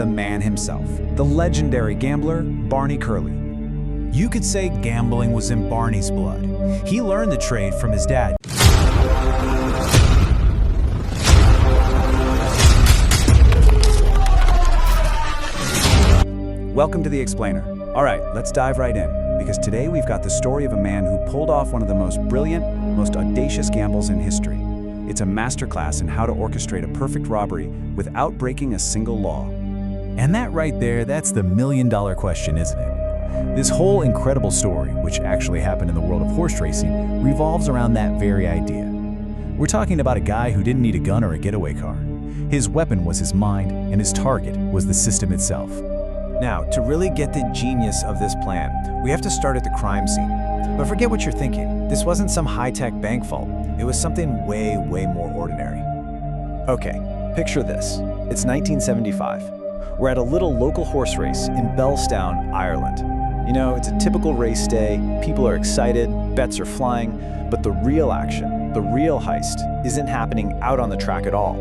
The man himself, the legendary gambler, Barney Curley. You could say gambling was in Barney's blood. He learned the trade from his dad. Welcome to The Explainer. All right, let's dive right in, because today we've got the story of a man who pulled off one of the most brilliant, most audacious gambles in history. It's a masterclass in how to orchestrate a perfect robbery without breaking a single law. And that right there, that's the million-dollar question, isn't it? This whole incredible story, which actually happened in the world of horse racing, revolves around that very idea. We're talking about a guy who didn't need a gun or a getaway car. His weapon was his mind, and his target was the system itself. Now, to really get the genius of this plan, we have to start at the crime scene. But forget what you're thinking. This wasn't some high-tech bank vault. It was something way more ordinary. Okay, picture this. It's 1975. We're at a little local horse race in Bellstown, Ireland. You know, it's a typical race day, people are excited, bets are flying, but the real action, the real heist, isn't happening out on the track at all.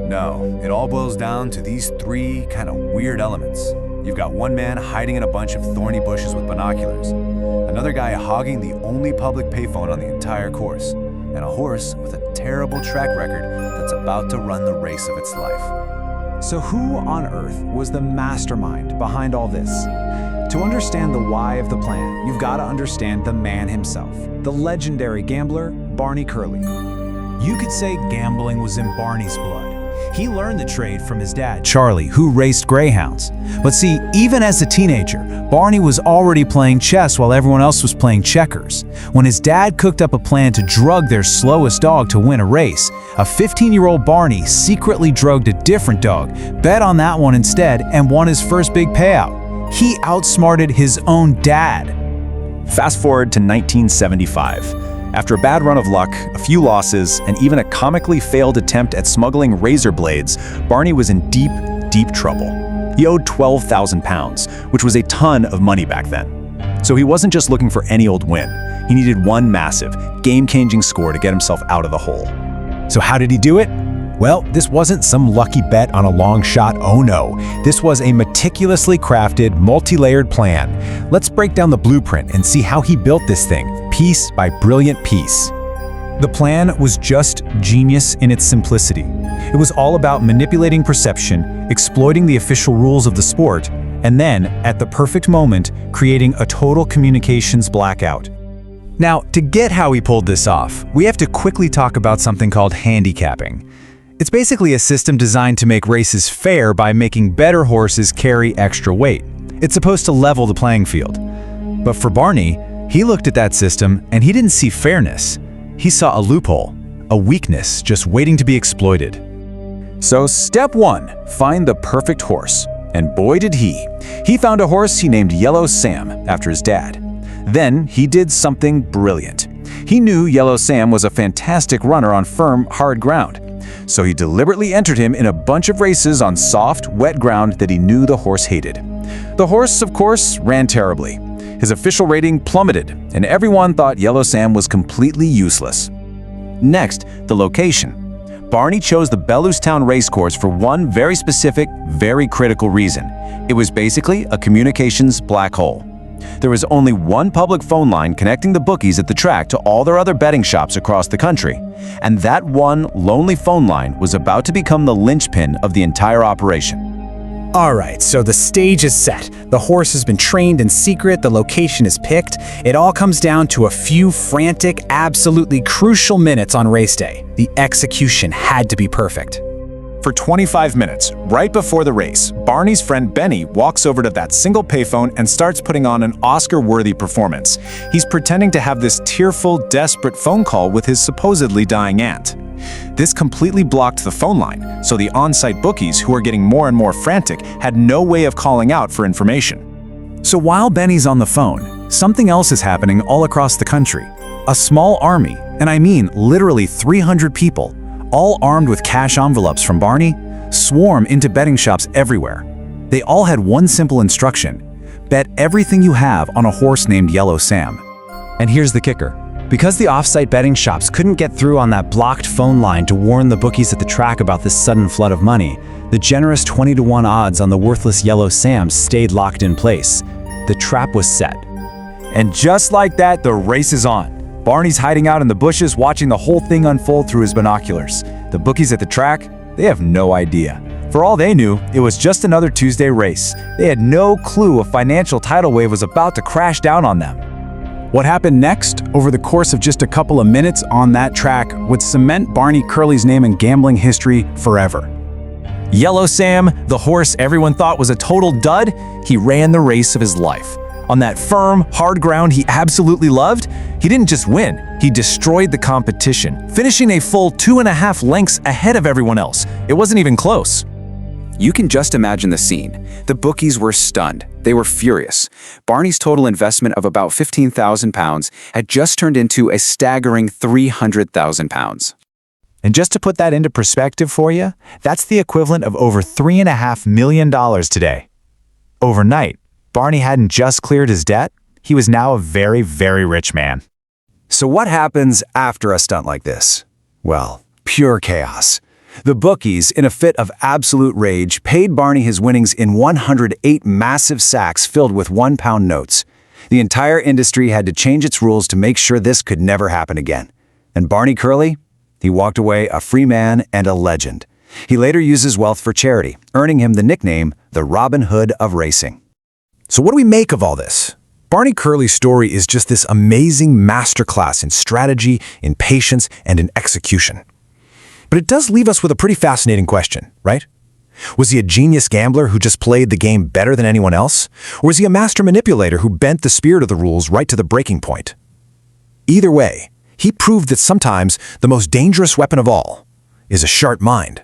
No, it all boils down to these three kind of weird elements. You've got one man hiding in a bunch of thorny bushes with binoculars, another guy hogging the only public payphone on the entire course, and a horse with a terrible track record that's about to run the race of its life. So who on earth was the mastermind behind all this? To understand the why of the plan, you've got to understand the man himself, the legendary gambler, Barney Curley. You could say gambling was in Barney's blood. He learned the trade from his dad, Charlie, who raced greyhounds. But see, even as a teenager, Barney was already playing chess while everyone else was playing checkers. When his dad cooked up a plan to drug their slowest dog to win a race, a 15-year-old Barney secretly drugged a different dog, bet on that one instead, and won his first big payout. He outsmarted his own dad. Fast forward to 1975. After a bad run of luck, a few losses, and even a comically failed attempt at smuggling razor blades, Barney was in deep trouble. He owed 12,000 pounds, which was a ton of money back then. So he wasn't just looking for any old win. He needed one massive, game-changing score to get himself out of the hole. So how did he do it? Well, this wasn't some lucky bet on a long shot, oh no. This was a meticulously crafted, multi-layered plan. Let's break down the blueprint and see how he built this thing, piece by brilliant piece. The plan was just genius in its simplicity. It was all about manipulating perception, exploiting the official rules of the sport, and then, at the perfect moment, creating a total communications blackout. Now, to get how he pulled this off, we have to quickly talk about something called handicapping. It's basically a system designed to make races fair by making better horses carry extra weight. It's supposed to level the playing field. But for Barney, he looked at that system and he didn't see fairness. He saw a loophole, a weakness just waiting to be exploited. So step one, find the perfect horse. And boy did he. He found a horse he named Yellow Sam after his dad. Then he did something brilliant. He knew Yellow Sam was a fantastic runner on firm, hard ground. So he deliberately entered him in a bunch of races on soft, wet ground that he knew the horse hated. The horse, of course, ran terribly. His official rating plummeted, and everyone thought Yellow Sam was completely useless. Next, the location. Barney chose the Bellstown racecourse for one very specific, very critical reason. It was basically a communications black hole. There was only one public phone line connecting the bookies at the track to all their other betting shops across the country. And that one lonely phone line was about to become the linchpin of the entire operation. All right, so the stage is set. The horse has been trained in secret, the location is picked. It all comes down to a few frantic, absolutely crucial minutes on race day. The execution had to be perfect. For 25 minutes, right before the race, Barney's friend Benny walks over to that single payphone and starts putting on an Oscar-worthy performance. He's pretending to have this tearful, desperate phone call with his supposedly dying aunt. This completely blocked the phone line, so the on-site bookies, who are getting more and more frantic, had no way of calling out for information. So while Benny's on the phone, something else is happening all across the country. A small army, and I mean literally 300 people, all armed with cash envelopes from Barney, swarm into betting shops everywhere. They all had one simple instruction: bet everything you have on a horse named Yellow Sam. And here's the kicker. Because the off-site betting shops couldn't get through on that blocked phone line to warn the bookies at the track about this sudden flood of money, The generous 20-to-1 odds on the worthless Yellow Sam stayed locked in place. The trap was set. And just like that, the race is on. Barney's hiding out in the bushes, watching the whole thing unfold through his binoculars. The bookies at the track, they have no idea. For all they knew, it was just another Tuesday race. They had no clue a financial tidal wave was about to crash down on them. What happened next, over the course of just a couple of minutes on that track, would cement Barney Curley's name in gambling history forever. Yellow Sam, the horse everyone thought was a total dud, he ran the race of his life. On that firm, hard ground he absolutely loved, he didn't just win, he destroyed the competition, finishing a full 2.5 lengths ahead of everyone else. It wasn't even close. You can just imagine the scene. The bookies were stunned. They were furious. Barney's total investment of about £15,000 had just turned into a staggering £300,000. And just to put that into perspective for you, that's the equivalent of over $3.5 million today. Overnight, Barney hadn't just cleared his debt, he was now a very, very rich man. So what happens after a stunt like this? Well, pure chaos. The bookies, in a fit of absolute rage, paid Barney his winnings in 108 massive sacks filled with £1 notes. The entire industry had to change its rules to make sure this could never happen again. And Barney Curley? He walked away a free man and a legend. He later used his wealth for charity, earning him the nickname the Robin Hood of racing. So what do we make of all this? Barney Curley's story is just this amazing masterclass in strategy, in patience, and in execution. But it does leave us with a pretty fascinating question, right? Was he a genius gambler who just played the game better than anyone else? Or was he a master manipulator who bent the spirit of the rules right to the breaking point? Either way, he proved that sometimes the most dangerous weapon of all is a sharp mind.